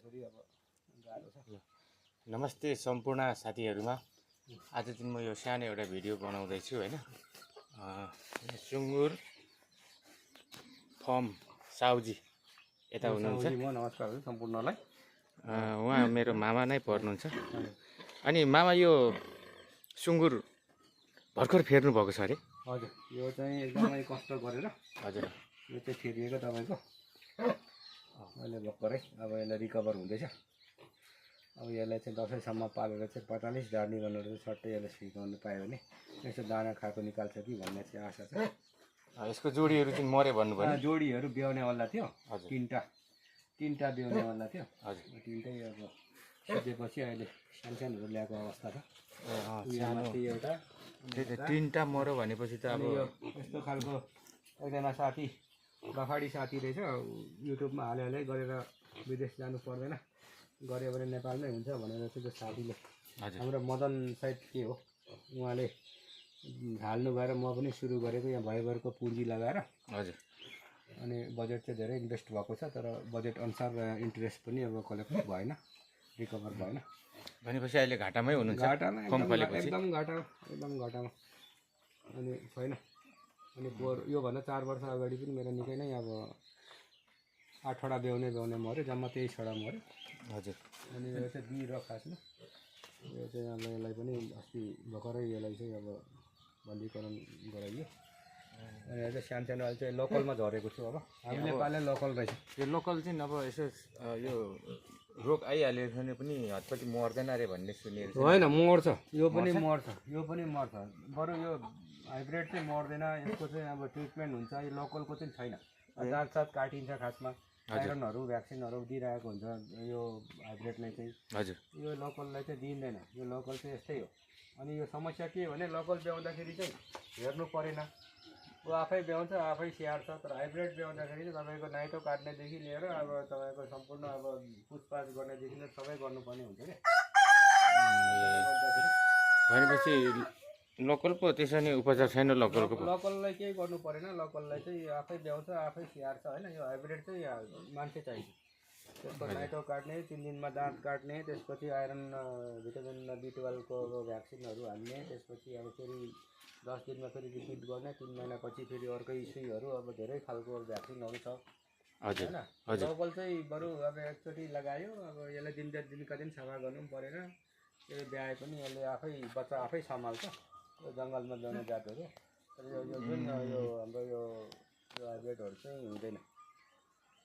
छोरी अब गाह्रो छ। नमस्ते सम्पूर्ण साथीहरुमा। आज चाहिँ म यो सानो एउटा भिडियो बनाउँदै छु हैन। सुँगुर फर्म साउजी यता हुनुहुन्छ। म नमस्कार सम्पूर्णलाई। उहाँ मेरो मामा नै पर्नुहुन्छ। अनि मामा यो सुँगुर भर्खर फेर्नु भएको छ अरे? हजुर, यो चाहिँ एकदमै कष्ट गरेर हजुर यो चाहिँ फेरिएको तपाईको। अहिले भर्खरै अब यसलाई रिकभर हुँदैछ। अब यसलाई चाहिँ दसैँसम्म पालेर चाहिँ 45 झार्नी गर्नुहरू चाहिँ सट्टै यसलाई सिकाउनु पायो भने यसो दाना खाएको निकाल्छ कि भन्ने चाहिँ आशा छ। यसको जोडीहरू चाहिँ मरे भन्नुभयो। जोडीहरू ब्याउनेवाला थियो। हजुर, तीनटा ब्याउनेवाला थियो। हजुर, तीनटै अब सिधेपछि अहिले सानसानोहरू ल्याएको अवस्था छ। एउटा तीनटा मर्यो भनेपछि त अब यस्तो खालको एकजना साथी बखाडी साथी रहेछ। युट्युबमा हाले गरेर विदेश जानु पर्दैन, गऱ्यो भने नेपालमै हुन्छ भनेर चाहिँ त्यो साथीले हाम्रो मदन साइड के हो उहाँले हाल्नु भएर म पनि सुरु गरेको यहाँ भयभरको पुँजी लगाएर। हजुर, अनि बजेट चाहिँ धेरै इन्भेस्ट भएको छ, तर बजेट अनुसार इन्ट्रेस्ट पनि अब कलेक्ट भएन, रिकभर भएन। भनेपछि अहिले घाटामै हुनुहुन्छ? घाटामा एकदम घाटामा। अनि छैन। अनि योभन्दा 4 वर्ष अगाडि पनि मेरो निकै नै अब 8वटा ब्याउने मऱ्यो, जम्मा 23वटा मऱ्यो। हजुर। अनि यो चाहिँ बिर खासमा यो चाहिँ अब यसलाई पनि अस्ति भर्खरै यसलाई चाहिँ अब बन्दीकरण गराइयो। अनि यो चाहिँ सानो अहिले चाहिँ लोकलमा झरेको छु। अब हामीले पाले लोकल रहेछ। यो लोकल चाहिँ अब यसो यो रोग आइहाल्यो भने पनि हतपति मर्दैन अरे भन्ने सुनेको छु। होइन, मर्छ। यो पनि मर्छ। बरु यो हाइब्रिड चाहिँ मर्दैन। यसको चाहिँ अब ट्रिटमेन्ट हुन्छ। यो लोकलको चाहिँ छैन। दाँत साथ काटिन्छ खासमा। आइरनहरू भ्याक्सिनहरू दिइरहेको हुन्छ यो हाइब्रिडलाई चाहिँ। हजुर। यो लोकललाई चाहिँ दिइँदैन। यो लोकल चाहिँ यस्तै हो। अनि यो समस्या के हो भने लोकल ब्याउँदाखेरि चाहिँ हेर्नु परेन, ऊ आफै ब्याउँछ, आफै स्याहार्छ। तर हाइब्रिड ब्याउँदाखेरि चाहिँ तपाईँको नाइटो काट्नेदेखि लिएर अब तपाईँको सम्पूर्ण अब पुछपाछ गर्नेदेखि लिएर सबै गर्नुपर्ने हुन्छ क्या। भनेपछि लोकल पो त्यसो नि उपचार छैन लोकलको? लोकललाई केही गर्नु परेन। लोकललाई चाहिँ आफै ब्याउँछ, आफै स्याहार्छ होइन। यो हाइब्रिड चाहिँ मान्छे चाहिन्छ। त्यसको नाइटो काट्ने, 3 दिनमा दाँत काट्ने, त्यसपछि आइरन भिटामिन B12 को भ्याक्सिनहरू हाल्ने, त्यसपछि अब फेरि 10 दिनमा फेरि रिपिट गर्ने, 3 महिनापछि फेरि अर्कै सुईहरू, अब धेरै खालको भ्याक्सिनहरू छ हजुर होइन। लोकल चाहिँ बरु अब एकचोटि लगायो, अब यसलाई दिनका दिन सफा गर्नु पनि परेन। यो ब्याए पनि यसले आफै बच्चा आफै सम्हाल्छ। यो जङ्गलमा जाने जात हो क्या। तर यो जुन यो हाम्रो यो हाइब्रिडहरू चाहिँ हुँदैन।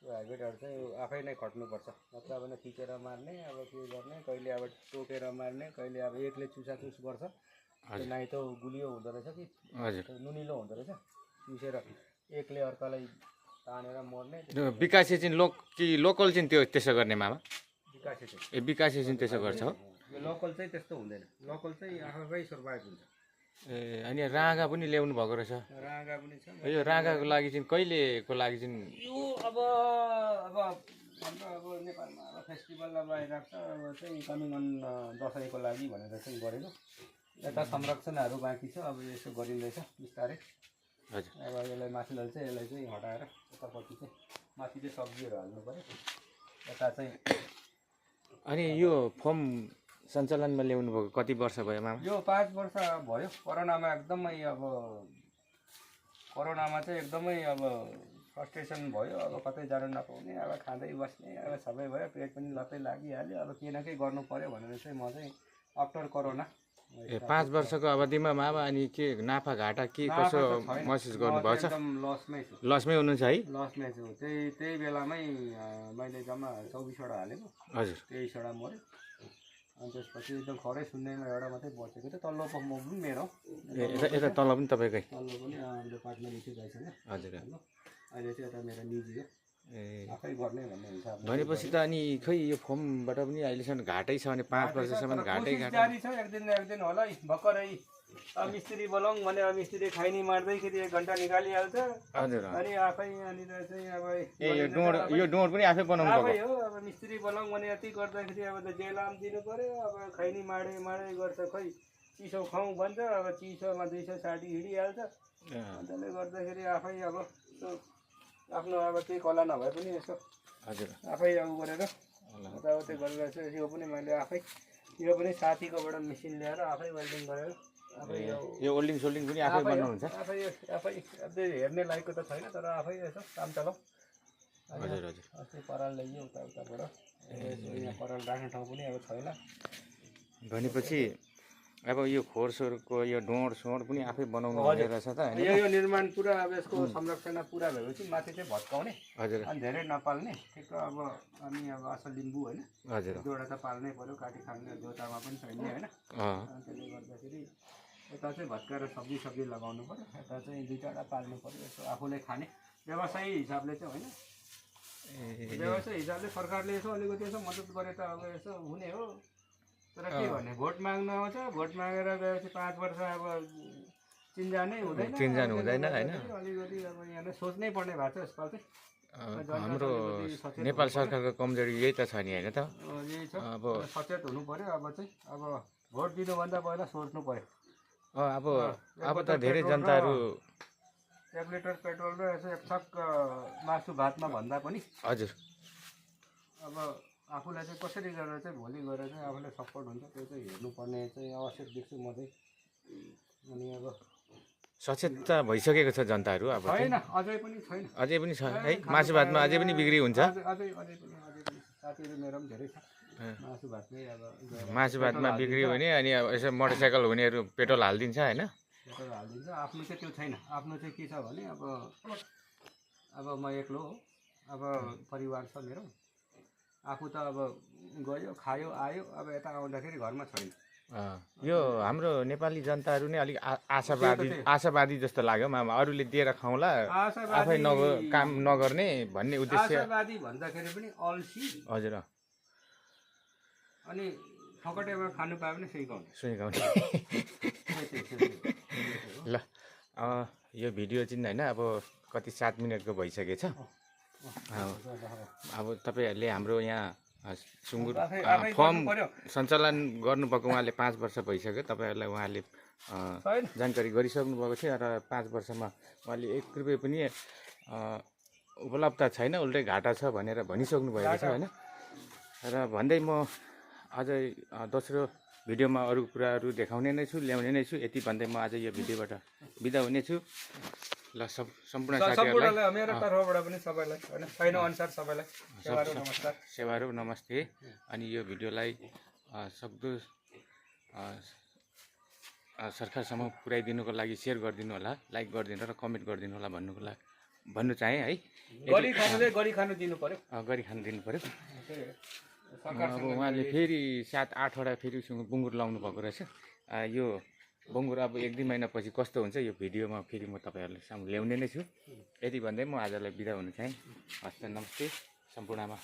यो हाइब्रिडहरू चाहिँ आफै नै खट्नुपर्छ। नत्र भने थिचेर मार्ने, अब के गर्ने, कहिले अब टोकेर मार्ने, कहिले अब एकले चुसाचुस गर्छ। नाइटो गुलियो हुँदो रहेछ कि नुनिलो हुँदो रहेछ, चुसेर एकले अर्कालाई तानेर मर्ने। विकासे चाहिँ लोकल चाहिँ त्यो त्यसो गर्ने मामा? विकासे चाहिँ विकासे चाहिँ त्यसो गर्छ हो? यो लोकल चाहिँ त्यस्तो हुँदैन। लोकल चाहिँ आफै सर्भाइभ हुन्छ। अनि राँगा पनि ल्याउनु भएको रहेछ? राँगा पनि छ। यो राँगाको लागि चाहिँ कहिलेको लागि चाहिँ यो अब हाम्रो अब नेपालमा अब फेस्टिभल अब आइरहेको छ। अब चाहिँ कमिङ अन दसैँको लागि भनेर चाहिँ गरेको। यता संरक्षणहरू बाँकी छ। अब यसो गरिँदैछ बिस्तारै। हजुर। अब यसलाई माथिलाई चाहिँ यसलाई चाहिँ हटाएर यतापट्टि चाहिँ माथि चाहिँ सब्जीहरू हाल्नु पऱ्यो। यता चाहिँ अनि यो फर्म सञ्चालनमा ल्याउनु भएको कति वर्ष भयो मामा? यो 5 वर्ष भयो। कोरोनामा चाहिँ एकदमै अब फ्रस्ट्रेसन भयो। अब कतै जानु नपाउने, अब खाँदै बस्ने, अब सबै भयो। पेट पनि लत्तै लागिहाल्यो। अब केही न केही गर्नु पऱ्यो भनेर चाहिँ म चाहिँ आफ्टर कोरोना 5 वर्षको अवधिमा मामा अनि के नाफा घाटा के कसो महसुस गर्नुभएको छ? एकदम लसमै छु। लसमै हुनुहुन्छ है? लसमै छु। त्यही बेलामै मैले जम्मा 24वटा हालेको। हजुर। 23वटा मऱ्यो। अनि त्यसपछि एकदम खरै सुन्नेमा एउटा मात्रै बचेको थियो। तल्लो म पनि मेरो यता तल पनि तपाईँकै? तल्लो पनि हाम्रो पार्टनर इस्यु गाइसँग। हजुर। अहिले चाहिँ यता मेरो निजी हो, आफै गर्ने भन्ने हिसाब। भनेपछि त अनि खै यो फर्मबाट पनि अहिलेसम्म घाटै छ भने 5 वर्षसम्म घाटै जारी छ। एक दिन होला है। भर्खरै अब मिस्त्री बोलाउँ भने अब मिस्त्री खाइनी मार्दैखेरि 1 घन्टा निकालिहाल्छ। हजुर। अनि आफै यहाँनिर चाहिँ अब यो डोर पनि आफै बनाउनु आफै हो। अब मिस्त्री बोलाउँ भने यति गर्दाखेरि अब त जेलाम दिनु पऱ्यो। अब खैनी माडे गर्छ। खै चिसो खाउँ भन्छ। अब चिसोमा 260 हिँडिहाल्छ। त्यसले गर्दाखेरि आफै अब आफ्नो अब केही कला नभए पनि यसो हजुर आफै अब गरेर यताउति गरिरहेको छु। यो पनि मैले आफै यो पनि साथीकोबाट मेसिन ल्याएर आफै वेल्डिङ गरेर आफै यो ओल्डिङ सोल्डिङ पनि आफै बनाउनुहुन्छ? आफै हेर्ने लायकको त छैन, तर आफै यसो काम चलाऊ। हजुर हजुर। अस्ति पराल ल्याइयो उताबाट, यहाँ पराल राख्ने ठाउँ पनि अब छैन। भनेपछि अब यो खोरसोरको यो डोँड सोँड पनि आफै बनाउनु हुने रहेछ त होइन? यो निर्माण पुरा अब यसको संरक्षण पुरा भएपछि माथि चाहिँ भत्काउने हजुर अनि धेरै नपाल्ने ठिक्क। अब हामी अब असल लिम्बू होइन, हजुर। दुईवटा त पाल्नै पऱ्यो, काटी खाने जोतामा पनि छैन होइन। अनि त्यसले गर्दाखेरि यता चाहिँ भत्काएर सब्जी लगाउनु पऱ्यो, यता चाहिँ दुई चारवटा पाल्नु पऱ्यो। यसो आफूले खाने व्यवसायी हिसाबले चाहिँ होइन, व्यवसाय हिसाबले सरकारले यसो अलिकति यसो मद्दत गरे त अब यसो हुने हो। तर के गर्ने, भोट माग्न आउँछ, भोट मागेर गएपछि 5 वर्ष अब चिन्जानै हुँदैन होइन? अलिकति अब यहाँले सोच्नै पर्ने भएको छ यसपालि चाहिँ। हाम्रो नेपाल सरकारको कमजोरी यही त छ नि होइन त? यही छ, अब सचेत हुनु पऱ्यो। अब चाहिँ अब भोट दिनुभन्दा पहिला सोच्नु पऱ्यो। अब त धेरै जनताहरू 1 लिटर पेट्रोल र यसो 1 छक मासु भातमा भन्दा पनि हजुर अब आफूलाई चाहिँ कसरी गरेर चाहिँ भोलि गएर चाहिँ आफूलाई सपोर्ट हुन्छ त्यो चाहिँ हेर्नुपर्ने चाहिँ आवश्यक देख्छु म चाहिँ। अनि अब सचेत भइसकेको छ जनताहरू अब छैन, अझै पनि छ है? मासु भातमा अझै पनि बिक्री हुन्छ? अझै पनि साथीहरू मेरो पनि धेरै छ मासु भातमै। अब मासु भातमा बिक्री हुने, अनि अब यसो मोटरसाइकल हुनेहरू पेट्रोल हालिदिन्छ होइन? पेट्रोल हालिदिन्छ। आफ्नो चाहिँ त्यो छैन। आफ्नो चाहिँ के छ भने अब म एक्लो हो, अब परिवार छ मेरो। आफू त अब गयो खायो आयो, अब यता आउँदाखेरि घरमा छैन। यो हाम्रो नेपाली जनताहरू नै अलिक आशावादी जस्तो लाग्यो मामा। अरूले दिएर खाउँला, आफै काम नगर्ने भन्ने उद्देश्य। आशावादी भन्दाखेरि पनि अल्छी। हजुर। अनि फकटेमा खानु पायो भने सुइगाउने। ल यो भिडियो चाहिँ होइन अब कति 7 मिनटको भइसकेछ। अब तपाईँहरूले हाम्रो यहाँ सुँगुर फर्म सञ्चालन गर्नुभएको उहाँले 5 वर्ष भइसक्यो। तपाईँहरूलाई उहाँले जानकारी गरिसक्नु भएको थियो र 5 वर्षमा उहाँले 1 रुपियाँ पनि उपलब्ध छैन, उल्टै घाटा छ भनेर भनिसक्नु भएको छ होइन? र भन्दै म अझै दोस्रो भिडियोमा अरू कुराहरू देखाउने नै छु, ल्याउने नै छु। यति भन्दै म आज यो भिडियोबाट बिदा हुनेछु। ल सम्पूर्ण साथीहरूलाई मेरो तर्फबाट पनि सबैलाई हैन छैन अनुसार सबैलाई नमस्कार, सेवाहरू नमस्ते। अनि यो भिडियोलाई सक्दो सरकारसम्म पुर्याइदिनुको लागि सेयर गरिदिनु होला, लाइक गरिदिनु र कमेन्ट गरिदिनु होला भन्नु चाहेँ है। गरी खानु दिनु पर्यो। अब उहाँले फेरि 7-8 वटा फेरि बुङ्गुर लाउनु भएको रहेछ। यो बुङ्गुर अब 1-2 महिनापछि कस्तो हुन्छ यो भिडियोमा फेरि म तपाईँहरूलाई सामु ल्याउने नै छु। यति भन्दै म आजलाई बिदा हुन चाहेँ। हस्त नमस्ते सम्पूर्णमा।